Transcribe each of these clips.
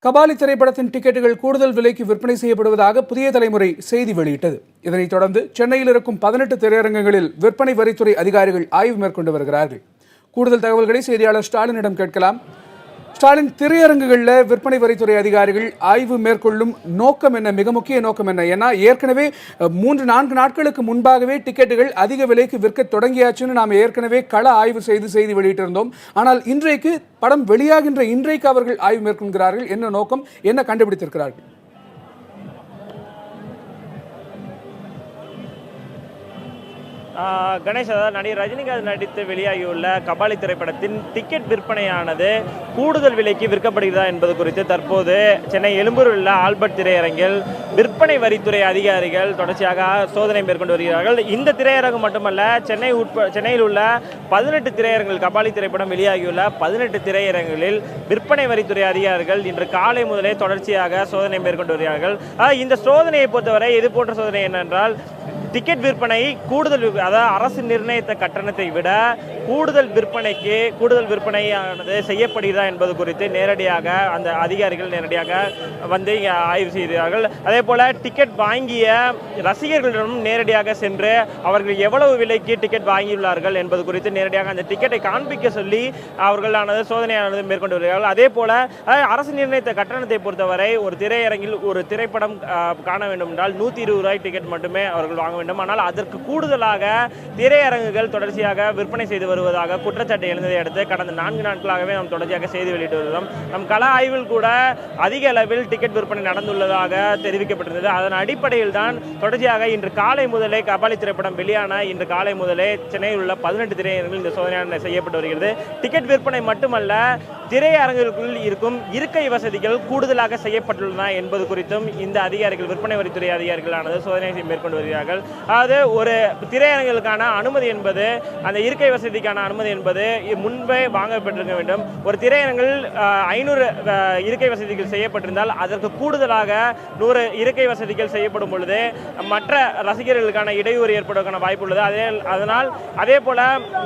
கபாலி திரைப்படத்தின் டிக்கெட்டுகள் கூடுதல் விலைக்கு விற்பனை செய்யப்படுவதாக புதிய தலைமுறை செய்தி வெளியிட்டது. இதனைத் தொடர்ந்து சென்னையில் இருக்கும் 18 திரையரங்குகளில் விற்பனை வரித்துறை அதிகாரிகள் ஆய்வு மேற்கொண்டு வருகிறார்கள். கூடுதல் தகவல்களை செய்தியாளர் ஸ்டாலினிடம் கேட்கலாம். ஸ்டாலின், திரையரங்குகளில் விற்பனை வரித்துறை அதிகாரிகள் ஆய்வு மேற்கொள்ளும் நோக்கம் என்ன, மிக முக்கிய நோக்கம் என்ன? ஏன்னா ஏற்கனவே 3-4 நாட்களுக்கு முன்பாகவே டிக்கெட்டுகள் அதிக விலைக்கு விற்க தொடங்கியாச்சுன்னு நாம் ஏற்கனவே கள ஆய்வு செய்து செய்தி வெளியிட்டிருந்தோம். ஆனால் இன்றைக்கு படம் வெளியாகின்ற இன்றைக்கு அவர்கள் ஆய்வு மேற்கொள்கிறார்கள். என்ன நோக்கம், என்ன கண்டுபிடித்திருக்கிறார்கள்? கணேஷ், அதாவது நடிகர் ரஜினிகாந்த் நடித்து வெளியாகியுள்ள கபாலி திரைப்படத்தின் டிக்கெட் விற்பனையானது கூடுதல் விலைக்கு விற்கப்படுகிறதா என்பது குறித்து தற்போது சென்னை எழும்பூரில் உள்ள ஆல்பர்ட் திரையரங்கில் விற்பனை வரித்துறை அதிகாரிகள் தொடர்ச்சியாக சோதனை மேற்கொண்டு வருகிறார்கள். இந்த திரையரங்கு மட்டுமல்ல, சென்னையில் உள்ள 18 திரையரங்குகள், கபாலி திரைப்படம் வெளியாகியுள்ள 18 திரையரங்குகளில் விற்பனை வரித்துறை அதிகாரிகள் இன்று காலை முதலே தொடர்ச்சியாக சோதனை மேற்கொண்டு வருகிறார்கள். இந்த சோதனையை பொறுத்தவரை இது போன்ற சோதனை என்னென்றால், டிக்கெட் விற்பனை கூடுதல், அதாவது அரசு நிர்ணயித்த கட்டணத்தை விட கூடுதல் விற்பனையானது செய்யப்படுகிறதா என்பது குறித்து நேரடியாக அந்த அதிகாரிகள் நேரடியாக வந்து ஆய்வு செய்கிறார்கள். அதே போல டிக்கெட் வாங்கிய ரசிகர்களிடம் நேரடியாக சென்று அவர்கள் எவ்வளவு விலைக்கு டிக்கெட் வாங்கியுள்ளார்கள் என்பது குறித்து நேரடியாக அந்த டிக்கெட்டை காண்பிக்க சொல்லி அவர்களானது சோதனையானது மேற்கொண்டு வருகிறார்கள். அதே போல அரசு நிர்ணயித்த கட்டணத்தை பொறுத்தவரை ஒரு திரையரங்கில் ஒரு திரைப்படம் காண வேண்டும் என்றால் 120 ரூபாய் டிக்கெட் மட்டுமே அவர்கள் வாங்க வேண்டும். ஆனால் அதற்கு கூடுதலாக திரையரங்குகள் தொடர்ச்சியாக விற்பனை செய்து வருவதாக குற்றச்சாட்டு எழுந்ததை அடுத்து கடந்த 4 நாட்களாகவே நாம் தொடர்ச்சியாக செய்தி வெளியிட்டு வருகிறோம். நம் கள ஆய்வில் கூட அதிக அளவில் டிக்கெட் விற்பனை நடந்துள்ளதாக தெரிவிக்கப்பட்டிருந்தது. அதன் அடிப்படையில் தான் தொடர்ச்சியாக இன்று காலை முதலே கபாலி திரைப்படம் வெளியான இன்று காலை முதலே சென்னையில் உள்ள 18 திரையரங்குகள் இந்த சோதனை செய்யப்பட்டு வருகிறது. டிக்கெட் விற்பனை மட்டுமல்ல, திரையரங்குகளுக்குள் இருக்கும் இருக்கை வசதிகள் கூடுதலாக செய்யப்பட்டுள்ளன என்பது குறித்தும் இந்த அதிகாரிகள், விற்பனை வரித்துறை அதிகாரிகளானது சோதனை மேற்கொண்டு வருகிறார்கள். அதாவது ஒரு திரையரங்குகளுக்கான அனுமதி என்பது, அந்த இருக்கை வசதிக்கான அனுமதி என்பது முன்பே வாங்கப்பட்டிருக்க வேண்டும். ஒரு திரையரங்கில் 500 இருக்கை வசதிகள் செய்யப்பட்டிருந்தால் அதற்கு கூடுதலாக 100 இருக்கை வசதிகள் செய்யப்படும் பொழுது மற்ற ரசிகர்களுக்கான இடையூறு ஏற்படுவதற்கான வாய்ப்பு உள்ளது. அதே போல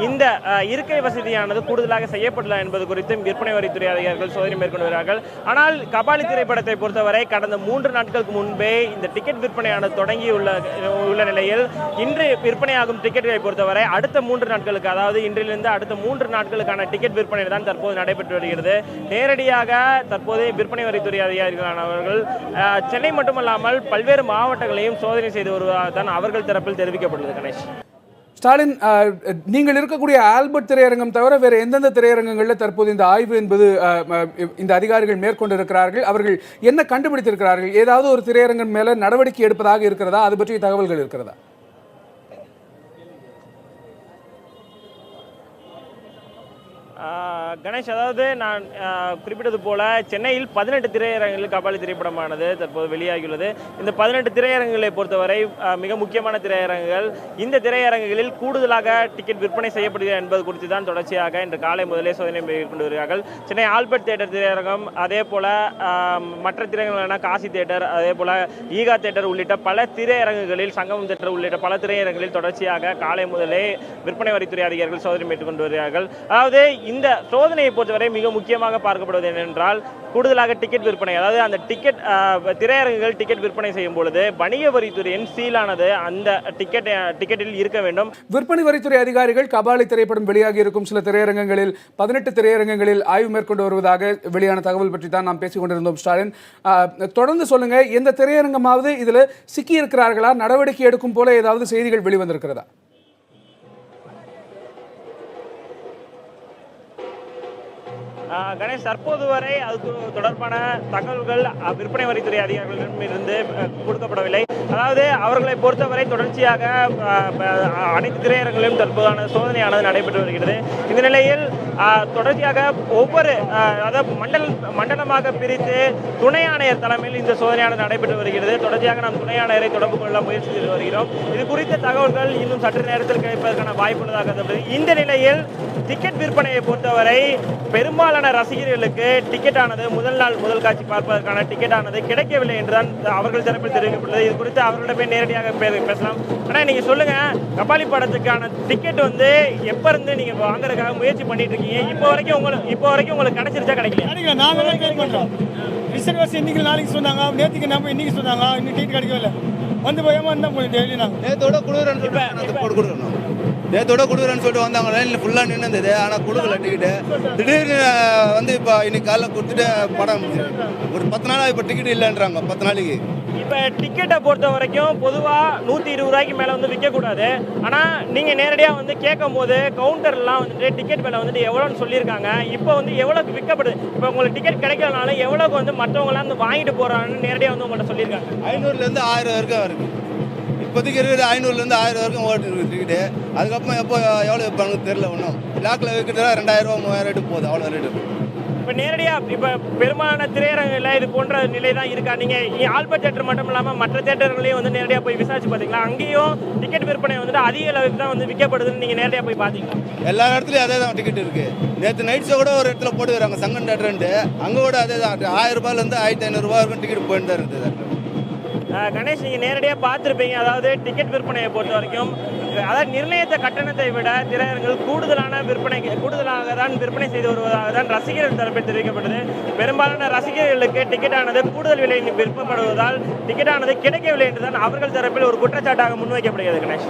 இந்த இருக்கை வசதியானது கூடுதலாக செய்யப்படலாம் என்பது குறித்தும் விற்பனை வரித்துறை அதிகாரிகள் சோதனை மேற்கொண்டு வருகிறார்கள். ஆனால் கபாலி திரைப்படத்தை பொறுத்தவரை கடந்த 3 நாட்களுக்கு முன்பே இந்த டிக்கெட் விற்பனையானது தொடங்கி உள்ள நிலையில் இன்று விற்பனையாகும் டிக்கெட்டுகளை பொறுத்தவரை அடுத்த 3 நாட்களுக்கு, அதாவது இன்றிலிருந்து அடுத்த 3 நாட்களுக்கான டிக்கெட் விற்பனை தான் தற்போது நடைபெற்று வருகிறது. நேரடியாக தற்போது விற்பனை வரித்துறை அதிகாரிகளானவர்கள் சென்னை மட்டுமல்லாமல் பல்வேறு மாவட்டங்களையும் சோதனை செய்து வருவதாக தான் அவர்கள் தரப்பில் தெரிவிக்கப்பட்டுள்ளது. கணேஷ், ஸ்டாலின், நீங்கள் இருக்கக்கூடிய ஆல்பர்ட் திரையரங்கம் தவிர வேறு எந்தெந்த திரையரங்கங்களில் தற்போது இந்த ஆய்வு என்பது இந்த அதிகாரிகள் மேற்கொண்டிருக்கிறார்கள்? அவர்கள் என்ன கண்டுபிடித்திருக்கிறார்கள்? ஏதாவது ஒரு திரையரங்கம் மேலே நடவடிக்கை எடுப்பதாக இருக்கிறதா? அது பற்றிய தகவல்கள் இருக்கிறதா? கணேஷ், அதாவது நான் குறிப்பிட்டது போல சென்னையில் 18 திரையரங்குகளில் கபாலி திரைப்படமானது தற்போது வெளியாகியுள்ளது. இந்த 18 திரையரங்குகளை பொறுத்தவரை மிக முக்கியமான திரையரங்குகள். இந்த திரையரங்குகளில் கூடுதலாக டிக்கெட் விற்பனை செய்யப்படுகிறது என்பது குறித்து தான் தொடர்ச்சியாக இன்று காலை முதலே சோதனை மேற்கொண்டு வருகிறார்கள். சென்னை ஆல்பர்ட் தியேட்டர் திரையரங்கம், அதே போல மற்ற திரையரங்குகளான காசி தியேட்டர், அதே போல ஈகா தியேட்டர் உள்ளிட்ட பல திரையரங்குகளில், சங்கமம் தியேட்டர் உள்ளிட்ட பல திரையரங்குகளில் தொடர்ச்சியாக காலை முதலே விற்பனை வரித்துறை அதிகாரிகள் சோதனை மேற்கொண்டு வருகிறார்கள். அதாவது இந்த சோதனையை பொறுத்தவரை மிக முக்கியமாக பார்க்கப்படுவது என்னென்றால், கூடுதலாக டிக்கெட் விற்பனை, அதாவது அந்த திரையரங்குகள் டிக்கெட் விற்பனை செய்யும் பொழுது வணிக வரித்துறையின் சீலானது அந்த டிக்கெட்டில் இருக்க வேண்டும். விற்பனை வரித்துறை அதிகாரிகள் கபாலி திரைப்படம் வெளியாகி இருக்கும் சில திரையரங்குகளில் 18 திரையரங்குகளில் ஆய்வு மேற்கொண்டு வருவதாக வெளியான தகவல் பற்றி தான் நாம் பேசிக் கொண்டிருந்தோம். ஸ்டாலின், தொடர்ந்து சொல்லுங்க, எந்த திரையரங்கமாவது இதில் சிக்கி இருக்கிறார்களா? நடவடிக்கை எடுக்கும் போல ஏதாவது செய்திகள் வெளிவந்திருக்கிறதா? கணேஷ், தற்போது வரை அது தொடர்பான தகவல்கள் விற்பனை வரித்துறை அதிகாரிகளிடம் இருந்து கொடுக்கப்படவில்லை. அதாவது அவர்களை பொறுத்தவரை தொடர்ச்சியாக அனைத்து திரையரங்குகளிலும் தற்போதான சோதனையானது நடைபெற்று வருகிறது. இந்த நிலையில் தொடர்ச்சியாக ஒவ்வொரு, அதாவது மண்டலமாக பிரித்து துணை ஆணையர் தலைமையில் இந்த சோதனையானது நடைபெற்று வருகிறது. தொடர்ச்சியாக நாம் துணை ஆணையரை தொடர்பு கொள்ள முயற்சி செய்து வருகிறோம். இது குறித்த தகவல்கள் இன்னும் சற்று நேரத்தில் கிடைப்பதற்கான வாய்ப்பு உள்ளதாக. இந்த நிலையில் டிக்கெட் விற்பனையை பொறுத்தவரை பெரும்பாலான ரசிகர்களுக்கு டிக்கெட்டானது முதல் காட்சி பார்ப்பதற்கான டிக்கெட்டானது கிடைக்கவில்லை என்றுதான் அவர்கள் தரப்பில் தெரிவிக்கப்பட்டது. இது குறித்து அவர்களிடமே நேரடியாக பேசலாம். ஆனால் நீங்க சொல்லுங்க, கபாலி படத்துக்கான டிக்கெட் எப்ப இருந்து நீங்க வாங்குறதுக்காக முயற்சி பண்ணிட்டு இருக்கீங்க? இருக்கீங்க. இப்போ வரைக்கும் உங்களுக்கு கிடைச்சிருச்சா கிடைக்கல? கிடைக்கல. நாங்கள் தான் கேட் பண்ணுறோம். ரிசர்வேஷன் இன்னைக்கு நாளைக்கு சொன்னாங்க, நேற்றுக்கு நம்ம இன்னைக்கு சொன்னாங்க, இன்னும் டிக்கெட் கிடைக்கவில்லை. வந்து பயமா இருந்தால் போய் டெய்லி நாங்கள் நேத்தோட கொடுக்குறேன்னு சொல்லிட்டு போட்டு கொடுக்குறோம். நேத்தோட கொடுக்குறேன்னு சொல்லிட்டு வந்தாங்க, லைனில் ஃபுல்லாக நின்று இருந்தது. ஆனால் கொடுக்கல டிக்கெட்டு. திடீர்னு வந்து இப்போ இன்னைக்கு காலைல கொடுத்துட்டு படம் ஒரு 10 நாளாக இப்போ டிக்கெட் இல்லைன்றாங்க. 10 நாளைக்கு. இப்போ டிக்கெட்டை பொறுத்த வரைக்கும் பொதுவாக 120 ரூபாய்க்கு மேலே வந்து விற்கக்கூடாது. ஆனால் நீங்கள் நேரடியாக வந்து கேட்கும் போது கவுண்டர்லாம் வந்துட்டு டிக்கெட் விலை வந்துட்டு எவ்வளோன்னு சொல்லியிருக்காங்க. இப்போ வந்து எவ்வளோக்கு விற்கப்படுது? இப்போ உங்களுக்கு டிக்கெட் கிடைக்கலனாலும் எவ்வளோக்கு வந்து மற்றவங்களாம் வந்து வாங்கிட்டு போகிறாங்கன்னு நேரடியாக வந்து உங்கள்கிட்ட சொல்லியிருக்காங்க. 500லேருந்து 1000 வரைக்கும் இருக்குது. இப்போதைக்கு இருக்குது 500லேருந்து 1000 வரைக்கும் ஓட்டு இருக்குது டிக்கெட்டு. அதுக்கப்புறம் எப்போ எவ்வளோ வைப்பாங்க தெரியல. ஒன்றும் லாக்கில் வைக்கிறதுல 2000 ரூபா 3000 ரேட்டு போகுது. அவ்வளோ ரேட்டு. இப்போ நேரடியாக இப்போ பெரும்பாலான திரையரங்கில் இது போன்ற நிலை தான் இருக்கா? நீங்கள் ஆல்பர்ட் தேட்டர் மட்டும் இல்லாமல் மற்ற தேட்டர்களையும் வந்து நேரடியாக போய் விசாரிச்சு பார்த்தீங்களா? அங்கேயும் டிக்கெட் விற்பனை வந்துட்டு அதிக அளவுக்கு தான் வந்து விற்கப்படுதுன்னு நீங்கள் நேரடியாக போய் பார்த்தீங்களா? எல்லா இடத்துலையும் அதே தான் டிக்கெட் இருக்குது. நேற்று நைட் ஷோ கூட ஒரு இடத்துல போட்டுக்கிறாங்க, சங்கன் தேட்டருன்ட்டு. அங்கே கூட அதே தான் 1000 ரூபாயிலேருந்து 1500 ரூபா வரைக்கும் டிக்கெட் போயிட்டு தான் இருக்குது. கணேஷ், நீங்கள் நேரடியாக பார்த்துருப்பீங்க. அதாவது டிக்கெட் விற்பனையை பொறுத்த வரைக்கும் அதாவது நிர்ணயித்த கட்டணத்தை விட திரையரங்குகள் கூடுதலாக தான் விற்பனை செய்து வருவதாக தான் ரசிகர்கள் தரப்பில் தெரிவிக்கப்பட்டது. பெரும்பாலான ரசிகர்களுக்கு டிக்கெட்டானது கூடுதல் விலையில் விற்பப்படுவதால் டிக்கெட்டானது கிடைக்கவில்லை என்று தான் அவர்கள் தரப்பில் ஒரு குற்றச்சாட்டாக முன்வைக்கப்படுகிறது. கணேஷ்.